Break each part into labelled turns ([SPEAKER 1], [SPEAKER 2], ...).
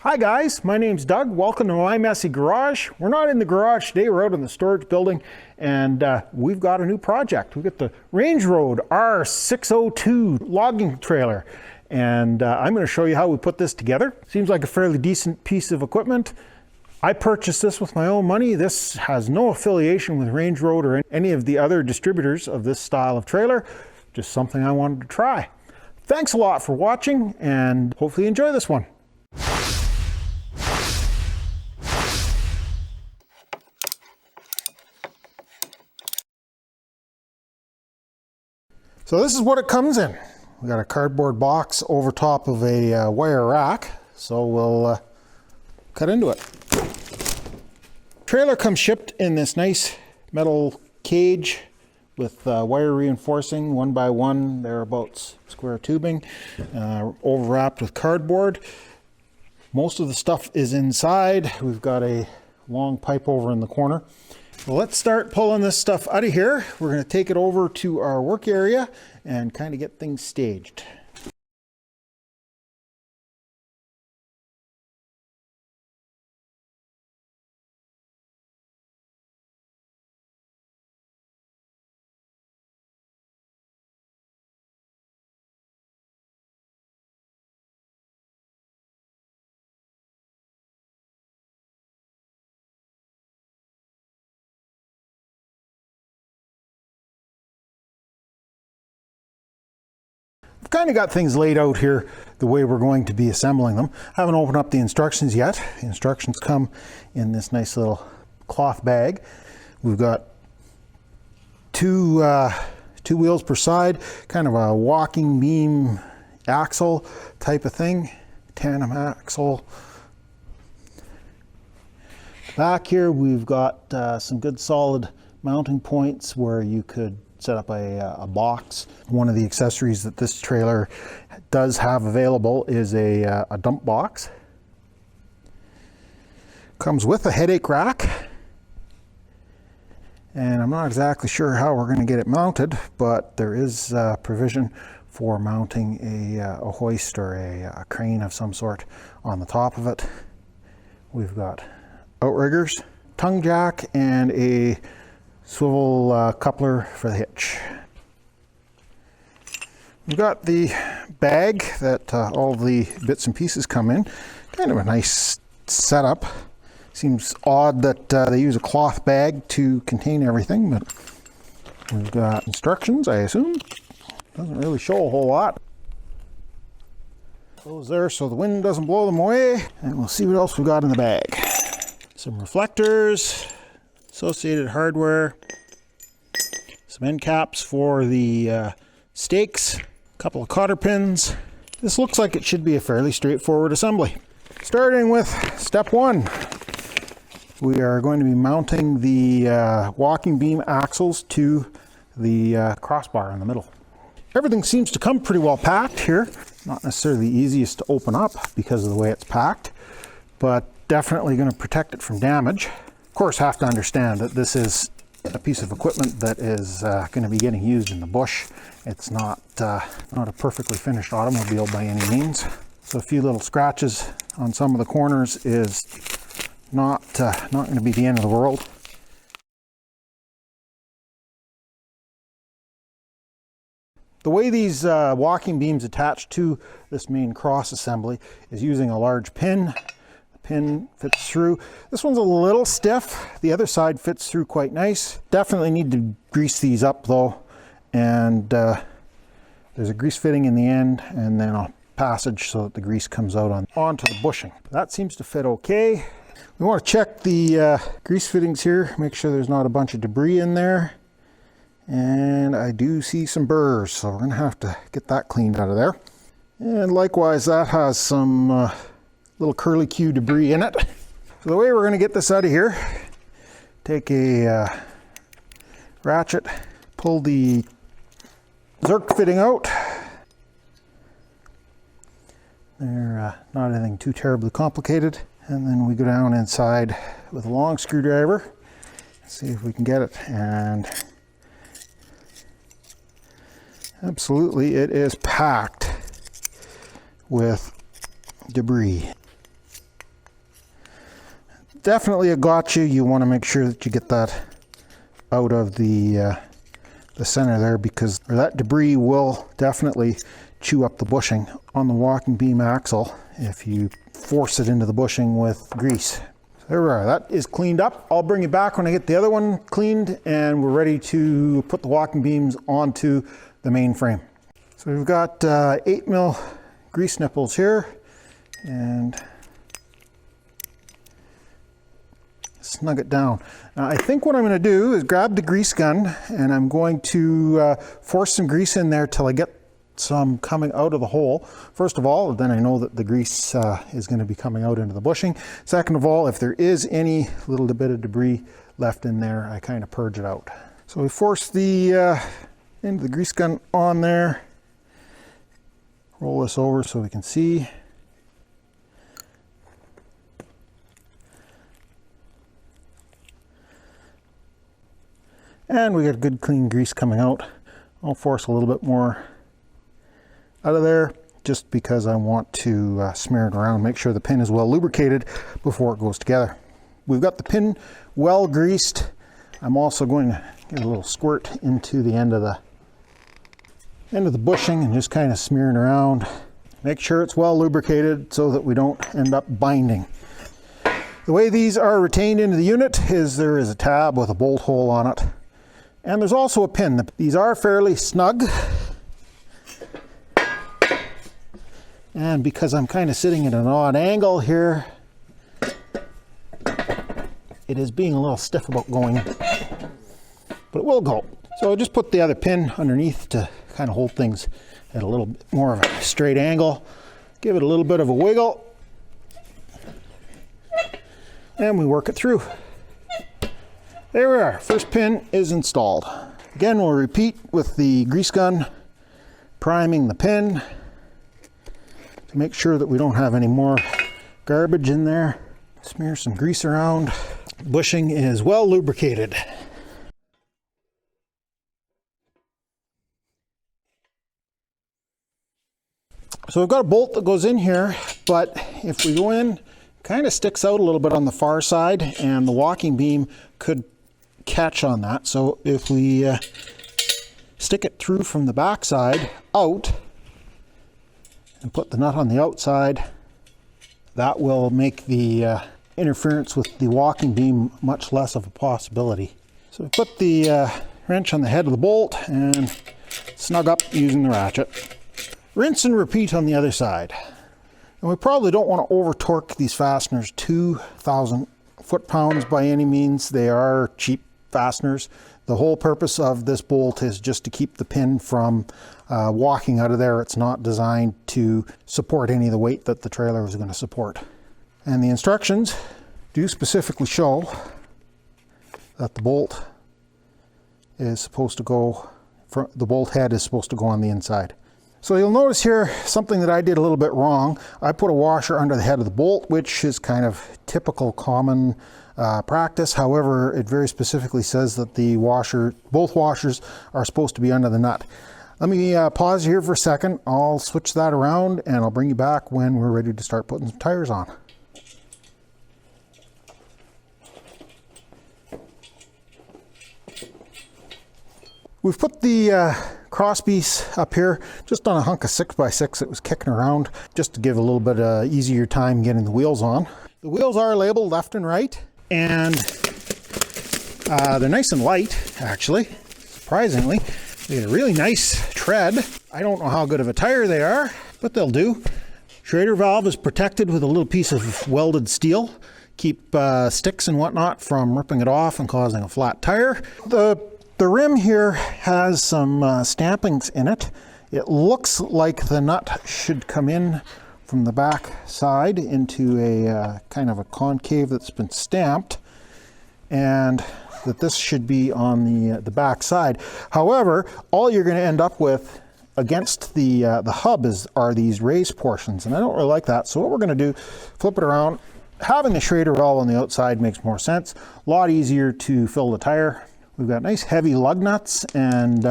[SPEAKER 1] Hi guys, my name's Doug. Welcome to my messy garage. We're not in the garage today, we're out in the storage building, and we've got a new project. We've got the Range Road RR602 logging trailer, and I'm going to show you how we put this together. Seems like a fairly decent piece of equipment. I purchased this with my own money. This has no affiliation with Range Road or any of the other distributors of this style of trailer. Just something I wanted to try. Thanks a lot for watching, and hopefully you enjoy this one. So this is what it comes in. We got a cardboard box over top of a wire rack, so we'll cut into it. Trailer comes shipped in this nice metal cage with wire reinforcing 1 by 1 thereabouts square tubing, overwrapped with cardboard. Most of the stuff is inside. We've got a long pipe over in the corner. Well, let's start pulling this stuff out of here. We're going to take it over to our work area and kind of get things staged. I've kind of got things laid out here the way we're going to be assembling them. I haven't opened up the instructions yet. The instructions come in this nice little cloth bag. We've got two wheels per side, kind of a walking beam axle type of thing, tandem axle. Back here we've got some good solid mounting points where you could set up a box. One of the accessories that this trailer does have available is a dump box. Comes with a headache rack, and I'm not exactly sure how we're going to get it mounted, but there is provision for mounting a hoist or a crane of some sort on the top of it. We've got Outriggers, tongue jack, and a swivel coupler for the hitch. We've got the bag that all the bits and pieces come in. Kind of a nice setup. Seems odd that they use a cloth bag to contain everything, but we've got instructions, I assume. Doesn't really show a whole lot. Those there so the wind doesn't blow them away, and we'll see what else we've got in the bag. Some reflectors, associated hardware, some end caps for the stakes, a couple of cotter pins. This looks like it should be a fairly straightforward assembly. Starting with step 1, we are going to be mounting the walking beam axles to the crossbar in the middle. Everything seems to come pretty well packed here. Not necessarily the easiest to open up because of the way it's packed, but definitely going to protect it from damage. Of course, have to understand that this is a piece of equipment that is going to be getting used in the bush. It's not a perfectly finished automobile by any means. So a few little scratches on some of the corners is not going to be the end of the world. The way these walking beams attach to this main cross assembly is using a large pin. Pin fits through. This one's a little stiff. The other side fits through quite nice. Definitely need to grease these up though. And there's a grease fitting in the end and then a passage so that the grease comes out onto the bushing. That seems to fit okay. We want to check the grease fittings here, make sure there's not a bunch of debris in there. And I do see some burrs, so we're gonna have to get that cleaned out of there. And likewise, that has some little curly-Q debris in it. So the way we're going to get this out of here, take a ratchet, pull the Zerk fitting out. They're not anything too terribly complicated. And then we go down inside with a long screwdriver, see if we can get it. And absolutely, it is packed with debris. definitely a gotcha. You want to make sure that you get that out of the center there, because that debris will definitely chew up the bushing on the walking beam axle if you force it into the bushing with grease. So there we are, that is cleaned up. I'll bring you back when I get the other one cleaned and we're ready to put the walking beams onto the main frame. So we've got 8mm grease nipples here, and snug it down. Now I think what I'm going to do is grab the grease gun and I'm going to force some grease in there till I get some coming out of the hole. First of all, then I know that the grease is going to be coming out into the bushing. Second of all, if there is any little bit of debris left in there, I kind of purge it out. So we force the end of the grease gun on there. Roll this over so we can see. And we got good clean grease coming out. I'll force a little bit more out of there just because I want to smear it around, make sure the pin is well lubricated before it goes together. We've got the pin well greased. I'm also going to get a little squirt into the end of the bushing and just kind of smearing around. Make sure it's well lubricated so that we don't end up binding. The way these are retained into the unit is there is a tab with a bolt hole on it. And there's also a pin. These are fairly snug. And because I'm kind of sitting at an odd angle here, it is being a little stiff about going in. But it will go. So I'll just put the other pin underneath to kind of hold things at a little bit more of a straight angle. Give it a little bit of a wiggle. And we work it through. There we are, first pin is installed. Again, we'll repeat with the grease gun, priming the pin to make sure that we don't have any more garbage in there. Smear some grease around. The bushing is well lubricated. So we've got a bolt that goes in here, but if we go in, kind of sticks out a little bit on the far side and the walking beam could catch on that. So if we stick it through from the back side out and put the nut on the outside, that will make the interference with the walking beam much less of a possibility. So we put the wrench on the head of the bolt and snug up using the ratchet. Rinse and repeat on the other side. And we probably don't want to over torque these fasteners 2,000 foot-pounds by any means. They are cheap fasteners. The whole purpose of this bolt is just to keep the pin from walking out of there. It's not designed to support any of the weight that the trailer is going to support. And the instructions do specifically show that the bolt is supposed to go, the bolt head is supposed to go on the inside. So you'll notice here something that I did a little bit wrong. I put a washer under the head of the bolt, which is kind of typical common practice. However, it very specifically says that the both washers are supposed to be under the nut. Let me pause here for a second. I'll switch that around and I'll bring you back when we're ready to start putting some tires on. We've put the crosspiece up here just on a hunk of 6x6 that was kicking around, just to give a little bit easier time getting the wheels on. The wheels are labeled left and right, and they're nice and light, actually, surprisingly. They get a really nice tread. I don't know how good of a tire they are, but they'll do. Schrader valve is protected with a little piece of welded steel. Keep sticks and whatnot from ripping it off and causing a flat tire. The rim here has some stampings in it. It looks like the nut should come in from the back side into a kind of a concave that's been stamped, and that this should be on the back side. However, all you're going to end up with against the hub are these raised portions, and I don't really like that. So what we're going to do, flip it around. Having the Schrader valve on the outside makes more sense. A lot easier to fill the tire. We've got nice heavy lug nuts and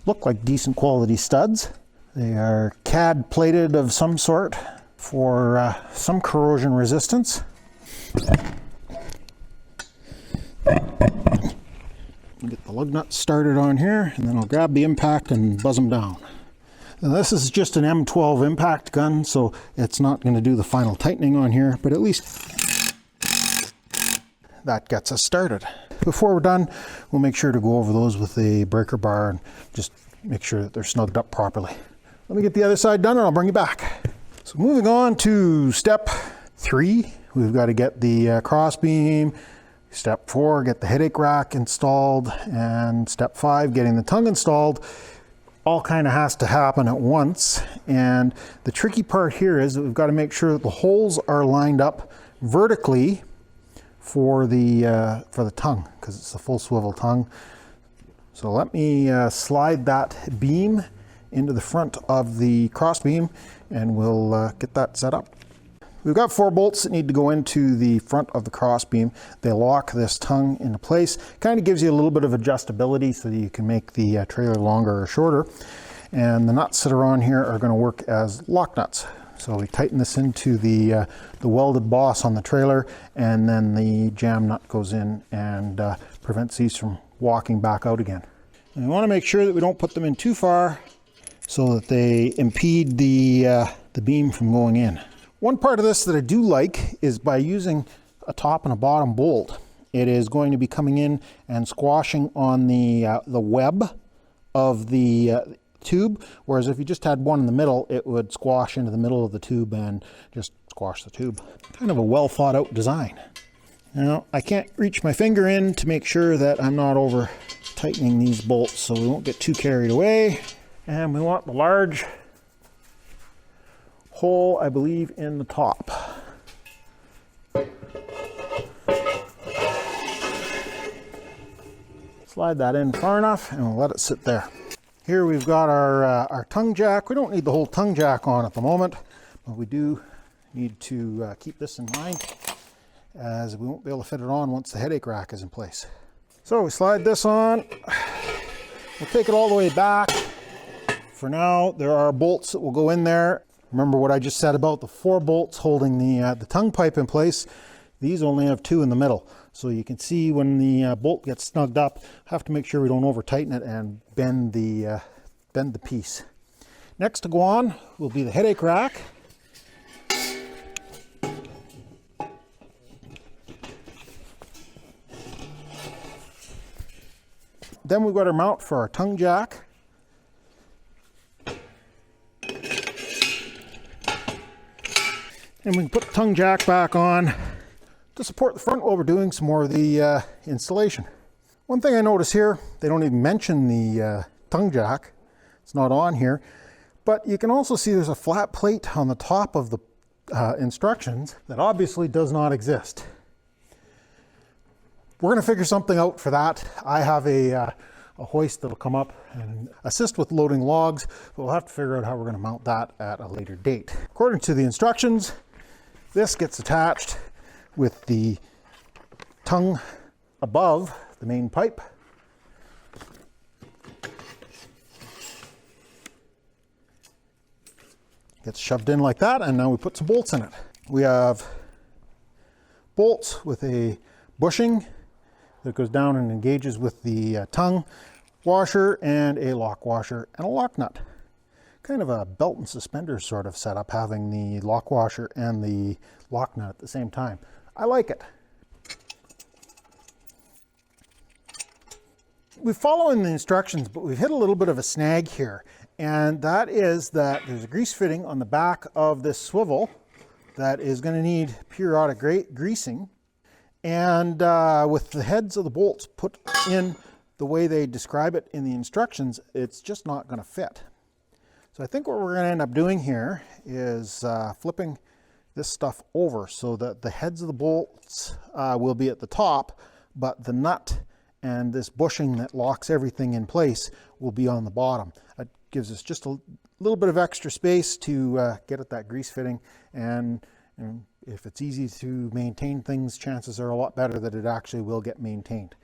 [SPEAKER 1] look like decent quality studs. They are CAD plated of some sort for some corrosion resistance. the lug nuts started on here, and then I'll grab the impact and buzz them down. Now this is just an M12 impact gun, so it's not going to do the final tightening on here, but at least that gets us started. Before we're done, we'll make sure to go over those with a breaker bar and just make sure that they're snugged up properly. Let me get the other side done and I'll bring you back. So moving on to step 3, we've got to get the cross beam. Step 4, get the headache rack installed, and step 5, getting the tongue installed. All kind of has to happen at once, and the tricky part here is that we've got to make sure that the holes are lined up vertically for the tongue, because it's a full swivel tongue. So let me slide that beam into the front of the cross beam, and we'll get that set up. We've got 4 bolts that need to go into the front of the cross beam. They lock this tongue into place. Kind of gives you a little bit of adjustability so that you can make the trailer longer or shorter. And the nuts that are on here are going to work as lock nuts. So we tighten this into the welded boss on the trailer, and then the jam nut goes in and prevents these from walking back out again. And we want to make sure that we don't put them in too far so that they impede the beam from going in. One part of this that I do like is by using a top and a bottom bolt, it is going to be coming in and squashing on the web of the tube, whereas if you just had one in the middle, it would squash into the middle of the tube and just squash the tube. Kind of a well thought out design. Now, I can't reach my finger in to make sure that I'm not over tightening these bolts so we won't get too carried away. And we want the large hole, I believe, in the top. Slide that in far enough and we'll let it sit there. Here we've got our tongue jack. We don't need the whole tongue jack on at the moment, but we do need to keep this in mind, as we won't be able to fit it on once the headache rack is in place. So we slide this on. We'll take it all the way back. For now, there are bolts that will go in there. Remember what I just said about the 4 bolts holding the tongue pipe in place. These only have 2 in the middle. So you can see when the bolt gets snugged up, have to make sure we don't over tighten it and bend the piece. Next to go on will be the headache rack. Then we've got our mount for our tongue jack. And we can put the tongue jack back on to support the front while we're doing some more of the installation. One thing I notice here, they don't even mention the tongue jack. It's not on here. But you can also see there's a flat plate on the top of the instructions that obviously does not exist. We're going to figure something out for that. I have a hoist that'll come up and assist with loading logs, but we'll have to figure out how we're going to mount that at a later date. According to the instructions, this gets attached with the tongue above the main pipe. Gets shoved in like that, and now we put some bolts in it. We have bolts with a bushing that goes down and engages with the tongue washer, and a lock washer and a lock nut. Kind of a belt and suspenders sort of setup, having the lock washer and the lock nut at the same time. I like it. We're following the instructions, but we've hit a little bit of a snag here, and that is that there's a grease fitting on the back of this swivel that is going to need periodic greasing, and with the heads of the bolts put in the way they describe it in the instructions, it's just not going to fit. So I think what we're going to end up doing here is flipping this stuff over so that the heads of the bolts will be at the top, but the nut and this bushing that locks everything in place will be on the bottom. It gives us just a little bit of extra space to get at that grease fitting, and if it's easy to maintain things, chances are a lot better that it actually will get maintained.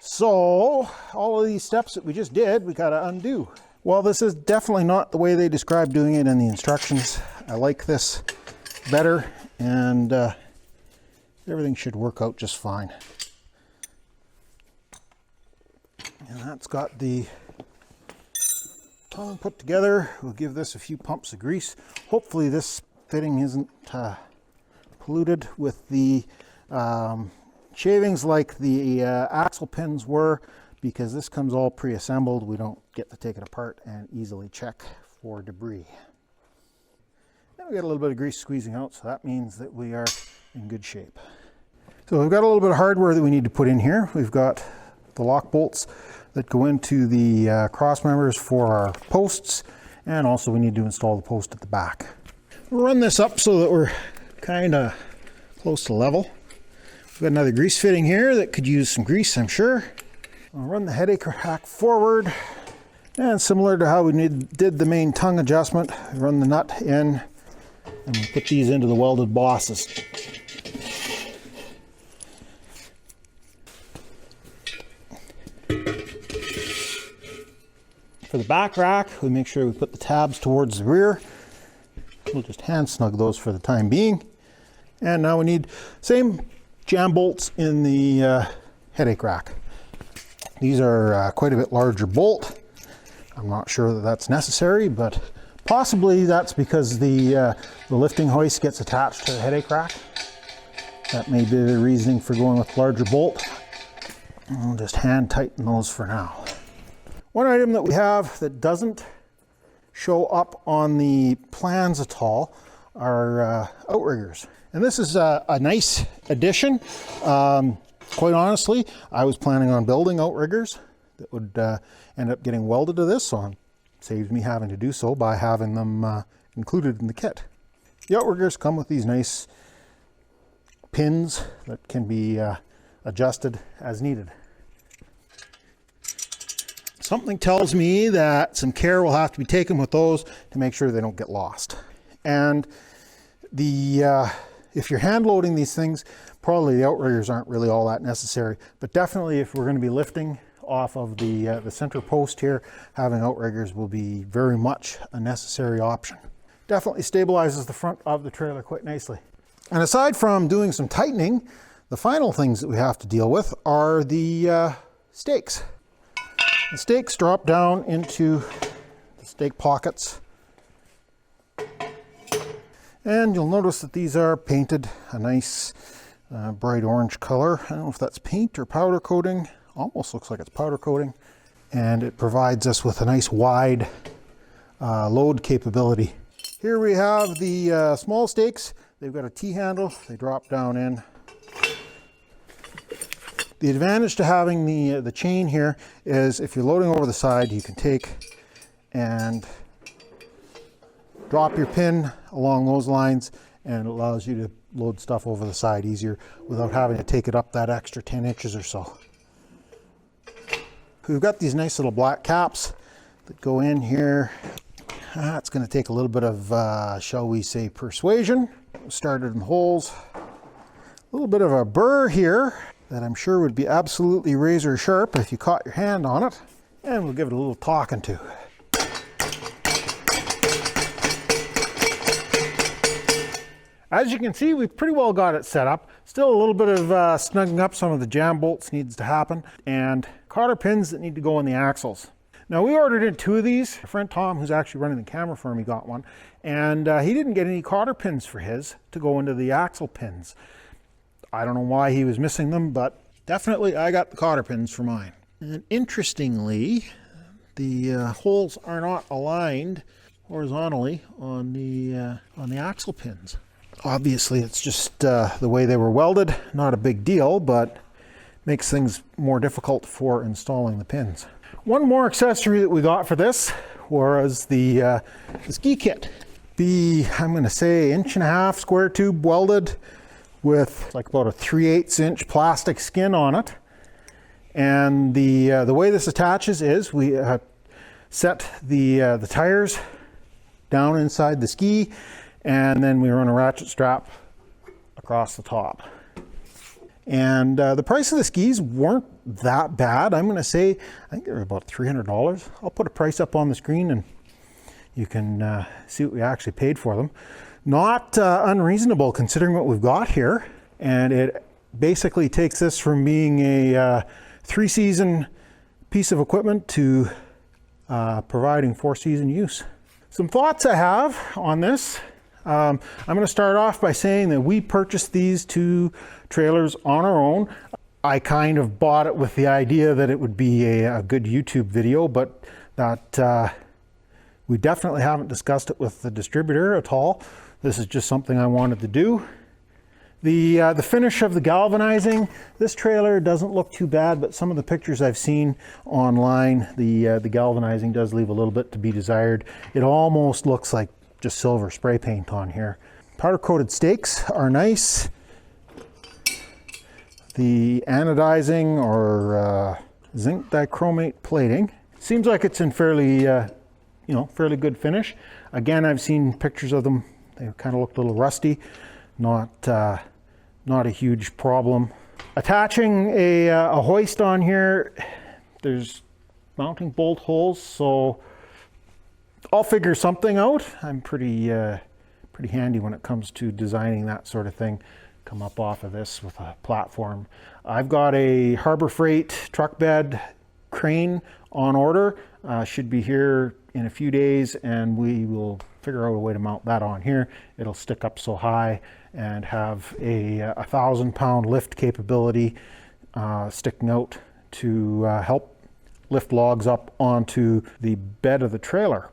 [SPEAKER 1] So all of these steps that we just did, we got to undo. Well, this is definitely not the way they describe doing it in the instructions. I like this better, and everything should work out just fine. And that's got the tongue put together. We'll give this a few pumps of grease. Hopefully this fitting isn't polluted with the shavings like the axle pins were, because this comes all pre-assembled. We don't get to take it apart and easily check for debris. And we got a little bit of grease squeezing out, so that means that we are in good shape. So we've got a little bit of hardware that we need to put in here. We've got the lock bolts that go into the cross members for our posts, and also we need to install the post at the back. We'll run this up so that we're kind of close to level. We've got another grease fitting here that could use some grease, I'm sure. I'll run the headache rack forward, and similar to how we did the main tongue adjustment, run the nut in and we put these into the welded bosses. For the back rack, we make sure we put the tabs towards the rear. We'll just hand snug those for the time being. And now we need same jam bolts in the headache rack. These are quite a bit larger bolt. I'm not sure that that's necessary, but possibly that's because the lifting hoist gets attached to the headache rack. That may be the reasoning for going with larger bolt. I'll just hand tighten those for now. One item that we have that doesn't show up on the plans at all are outriggers. And this is a nice addition. Quite honestly, I was planning on building outriggers that would end up getting welded to this, so it saves me having to do so by having them included in the kit. The outriggers come with these nice pins that can be adjusted as needed. Something tells me that some care will have to be taken with those to make sure they don't get lost. And if you're hand loading these things, probably the outriggers aren't really all that necessary, but definitely if we're going to be lifting off of the center post here, having outriggers will be very much a necessary option. Definitely stabilizes the front of the trailer quite nicely. And aside from doing some tightening, the final things that we have to deal with are the stakes. The stakes drop down into the stake pockets. And you'll notice that these are painted a nice bright orange color. I don't know if that's paint or powder coating. Almost looks like it's powder coating. And it provides us with a nice wide load capability. Here we have the small stakes. They've got a T-handle. They drop down in. The advantage to having the chain here is if you're loading over the side, you can take and drop your pin along those lines, and it allows you to load stuff over the side easier without having to take it up that extra 10 inches or so. We've got these nice little black caps that go in here. It's going to take a little bit of, shall we say, persuasion. Started in holes. A little bit of a burr here that I'm sure would be absolutely razor sharp if you caught your hand on it. And we'll give it a little talking to. As you can see, we've pretty well got it set up. Still a little bit of snugging up some of the jam bolts needs to happen, and cotter pins that need to go in the axles. Now we ordered in 2 of these. My friend Tom, who's actually running the camera for me, got one, and he didn't get any cotter pins for his to go into the axle pins. I don't know why he was missing them, but definitely I got the cotter pins for mine. And interestingly, the holes are not aligned horizontally on the axle pins. Obviously, it's just the way they were welded. Not a big deal, but makes things more difficult for installing the pins. One more accessory that we got for this was the ski kit. I'm going to say 1.5 inch square tube welded with like about a 3/8 inch plastic skin on it. And the way this attaches is we set the tires down inside the ski, and then we run a ratchet strap across the top. And the price of the skis weren't that bad. I'm going to say, I think they're about $300. I'll put a price up on the screen and you can see what we actually paid for them. Not unreasonable considering what we've got here. And it basically takes this from being a 3-season piece of equipment to providing 4-season use. Some thoughts I have on this. I'm going to start off by saying that we purchased these 2 trailers on our own. I kind of bought it with the idea that it would be a good YouTube video, but that we definitely haven't discussed it with the distributor at all. This is just something I wanted to do. The finish of the galvanizing, this trailer doesn't look too bad, but some of the pictures I've seen online, the galvanizing does leave a little bit to be desired. It almost looks like just silver spray paint on here. Powder coated stakes are nice. The anodizing or zinc dichromate plating seems like it's in fairly fairly good finish. Again, I've seen pictures of them. They kind of looked a little rusty. Not a huge problem. Attaching a hoist on here, there's mounting bolt holes, so I'll figure something out. I'm pretty handy when it comes to designing that sort of thing. Come up off of this with a platform. I've got a Harbor Freight truck bed crane on order. Should be here in a few days, and we will figure out a way to mount that on here. It'll stick up so high and have a 1,000-pound lift capability sticking out to help lift logs up onto the bed of the trailer.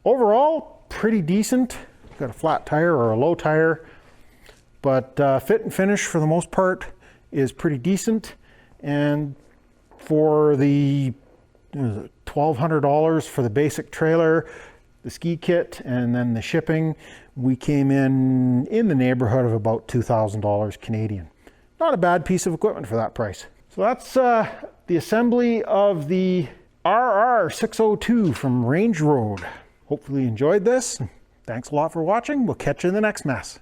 [SPEAKER 1] Overall, pretty decent. Got a flat tire or a low tire, but fit and finish for the most part is pretty decent. And for the $1,200 for the basic trailer, the ski kit, and then the shipping, we came in the neighborhood of about $2,000 Canadian. Not a bad piece of equipment for that price. So that's the assembly of the RR602 from Range Road. Hopefully you enjoyed this. Thanks a lot for watching. We'll catch you in the next mess.